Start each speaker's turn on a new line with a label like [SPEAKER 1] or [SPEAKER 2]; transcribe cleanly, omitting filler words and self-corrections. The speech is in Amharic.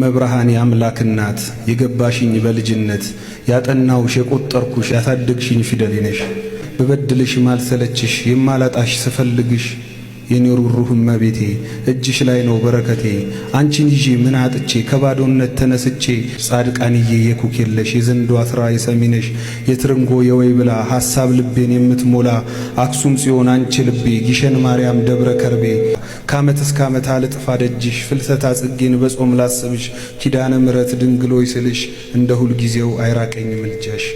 [SPEAKER 1] መብርሃን የአምላክ እናት የገባሽኝ በልጅነት ያጠናውሽ የቆጠርኩሽ ያሳደግሽኝ ፊደሌ ነሽ። በበድልሽ ማልሰለችሽ የማላጣሽ ስፈልግሽ የኔሩሩህ እመቤቴ እጅሽ ላይ ነው በረከቴ። አንቺን ይዤ ምን አጥቼ ከባዶነት ተነስቼ ጻድቃንዬ የኩክ የለሽ የዘንዶ አስራ የሰሚነሽ የትርንጎ የወይብላ ሐሳብ ልቤን የምትሞላ አክሱም ጽዮን አንቺ ልቤ ጊሸን ማርያም ደብረ ከርቤ ከዓመት እስከ ዓመት አልጥፋ ደጅሽ ፍልሰታ ጽጌን በጾም ላስብሽ ኪዳነ ምሕረት ድንግሎይ ስልሽ እንደ ሁል ጊዜው አይራቀኝ ምልጃሽ።